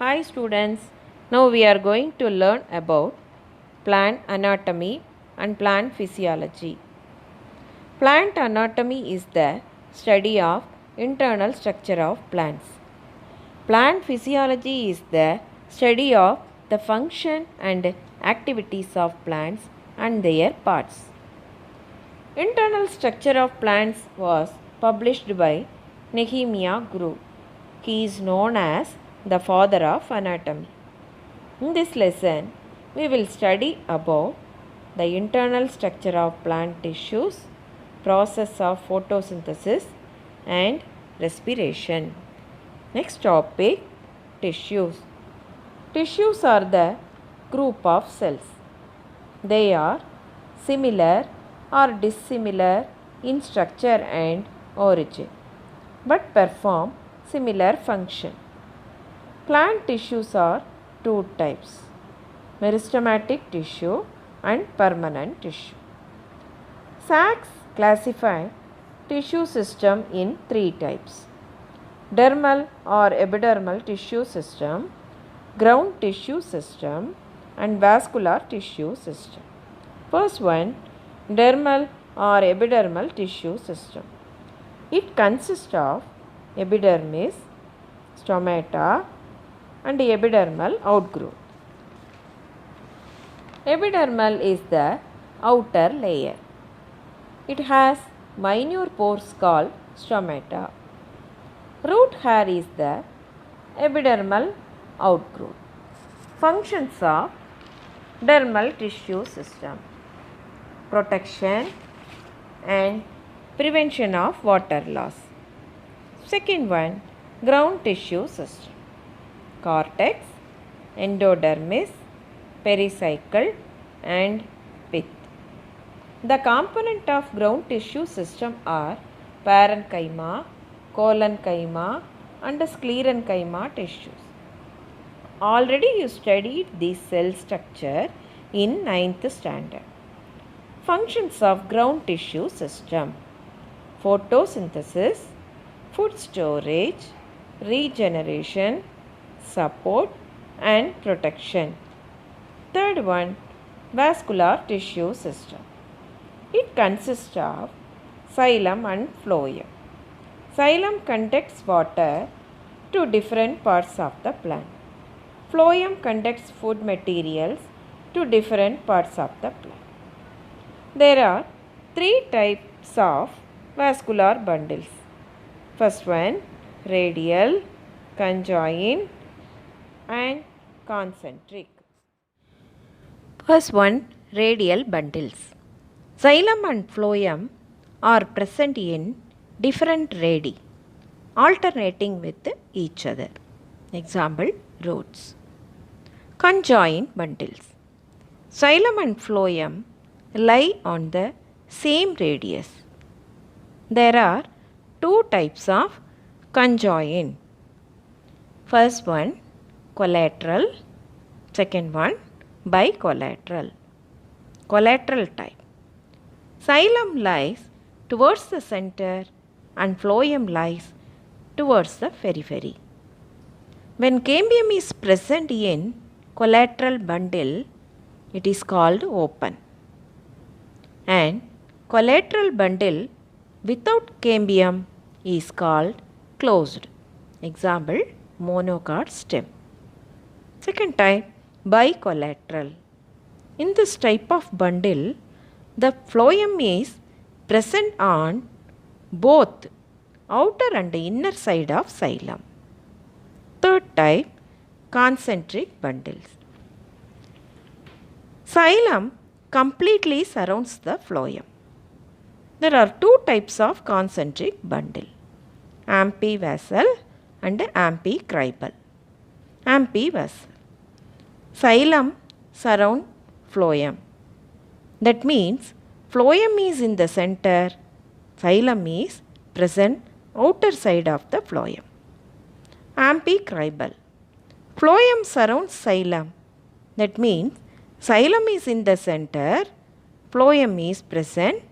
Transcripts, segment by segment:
Hi students, now we are going to learn about plant anatomy and plant physiology. Plant anatomy is the study of internal structure of plants. Plant physiology is the study of the function and activities of plants and their parts. Internal structure of plants was published by Nehemiah Grew. He is known as the father of anatomy. In this lesson, we will study about the internal structure of plant tissues, process of photosynthesis and respiration. Next topic, tissues. Tissues are the group of cells. They are similar or dissimilar in structure and origin, but perform similar function. Plant tissues are two types, meristematic tissue and permanent tissue. Sachs classified tissue system in three types: dermal or epidermal tissue system, ground tissue system and vascular tissue system. First one, dermal or epidermal tissue system. It consists of epidermis, stomata and epidermal outgrowth. Epidermal is the outer layer. It has minute pores called stomata. Root hair is the epidermal outgrowth. Functions of dermal tissue system: protection and prevention of water loss. Second one, ground tissue system: cortex, endodermis, pericycle and pith. The component of ground tissue system are parenchyma, collenchyma and sclerenchyma tissues. Already you studied this cell structure in 9th standard. Functions of ground tissue system: photosynthesis, food storage, regeneration, support and protection. Third one, vascular tissue system. It consists of xylem and phloem. Xylem conducts water to different parts of the plant. Phloem conducts food materials to different parts of the plant. There are three types of vascular bundles. First one, radial, conjoint and concentric. First one, radial bundles. Xylem and phloem are present in different radii, alternating with each other. Example, roads. Conjoint bundles. Xylem and phloem lie on the same radius. There are two types of conjoint. First one, collateral. Second one, bicollateral. Collateral type. Xylem lies towards the center and phloem lies towards the periphery. When cambium is present in collateral bundle, it is called open. And collateral bundle without cambium is called closed. Example, monocot stem. Second type, bicollateral. In this type of bundle, the phloem is present on both outer and inner side of xylem. Third type, concentric bundles. Xylem completely surrounds the phloem. There are two types of concentric bundle: ampivasal and ampicrybal. Ampivasal. Xylem surround phloem. That means phloem is in the center, xylem is present outer side of the phloem. Ampicrybal. Phloem surrounds xylem. That means xylem is in the center, phloem is present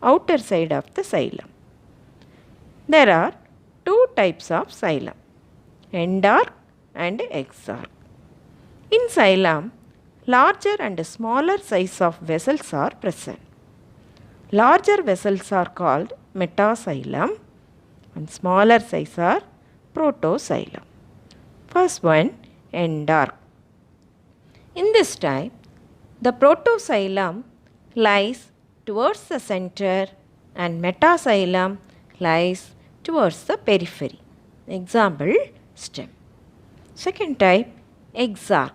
outer side of the xylem. There are two types of xylem: endarc and exarch. In xylem, larger and smaller size of vessels are present. Larger vessels are called metaxylem and smaller size are protoxylem. First one, endarch. In this type, the protoxylem lies towards the center and metaxylem lies towards the periphery. Example, stem. Second type, exarch.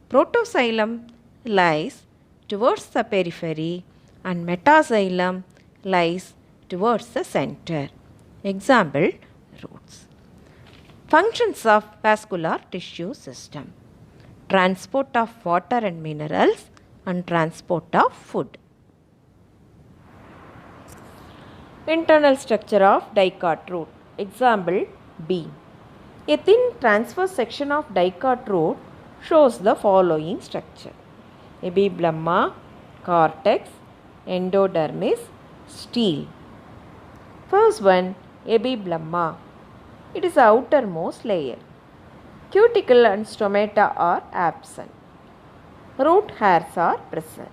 Protoxylem lies towards the periphery and metaxylem lies towards the center. Example, roots. Functions of vascular tissue system: transport of water and minerals and transport of food. Internal structure of Dicot root. Example, B. A thin transverse section of Dicot root shows the following structure: Epidermal, cortex, endodermis, stele. First one, Epidermal. It is the outermost layer. Cuticle and stomata are absent. Root hairs are present.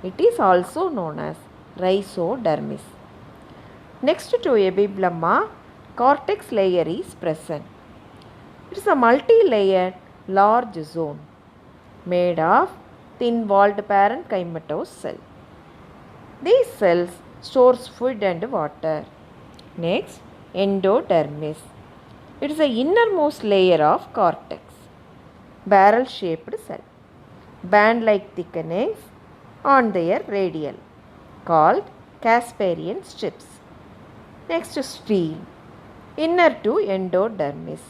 It is also known as rhizodermis. Next to Epidermal, cortex layer is present. It is a multi-layered large zone made of thin-walled parenchymatous cell. These cells stores food and water. Next, endodermis. It is the innermost layer of cortex. Barrel-shaped cell. Band-like thickenings on their radial called Casparian strips. Next, stele. Inner to endodermis.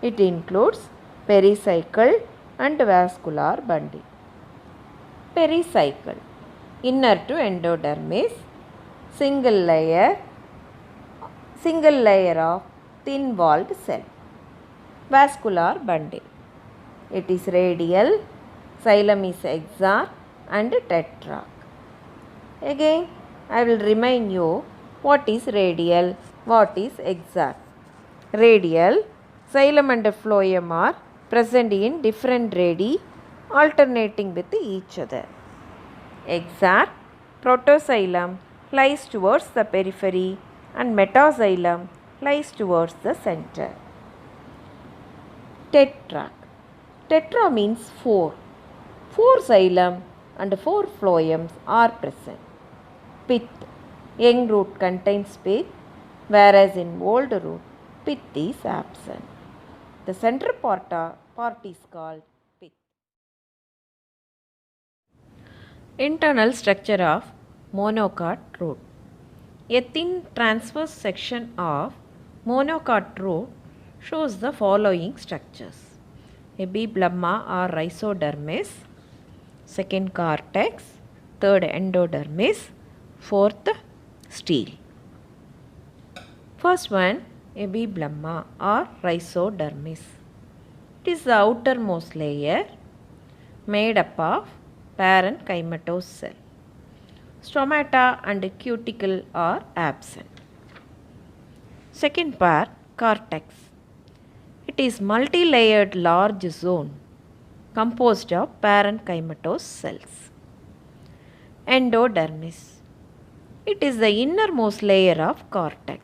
It includes pericycle and vascular bundle. Pericycle. Inner to endodermis. Single layer of thin-walled cell. Vascular bundle. It is radial, xylem is exarch and tetrarch. Again, I will remind you what is radial, what is exarch. Radial, xylem and phloem are present in different radii, alternating with each other. Exarch, protoxylem lies towards the periphery and metaxylem lies towards the center. Tetrarch. Tetra means 4. 4 xylem and 4 phloems are present. Pith. Young root contains pith, whereas in old root, pith is absent. The center part is called pith. Internal structure of monocot root. A thin transverse section of monocot root shows the following structures: Epidermal or rhizodermis, second cortex, third endodermis, fourth stele. First one, Epidermal or rhizodermis. It is the outermost layer made up of parenchymatous cell. Stomata and cuticle are absent. Second part, cortex. It is multi-layered large zone composed of parenchymatous cells. Endodermis. It is the innermost layer of cortex.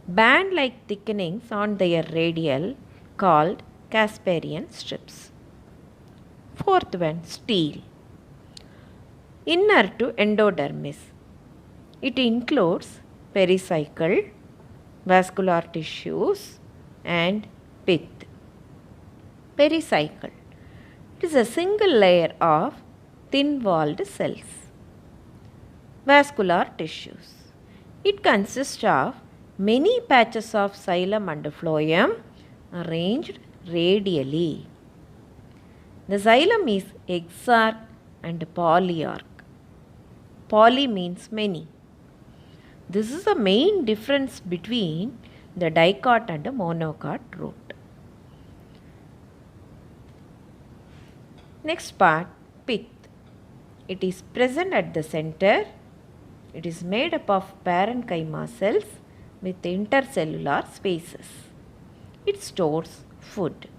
Band-like thickenings on their radial called Casparian strips. Fourth one, stele. Inner to endodermis. It includes pericycle, vascular tissues and pith. Pericycle. It is a single layer of thin-walled cells. Vascular tissues. It consists of many patches of xylem and phloem arranged radially. The xylem is exarch and polyarch. Poly means many. This is the main difference between the dicot and monocot root. Next part, pith. It is present at the center. It is made up of parenchyma cells with intercellular spaces. It stores food.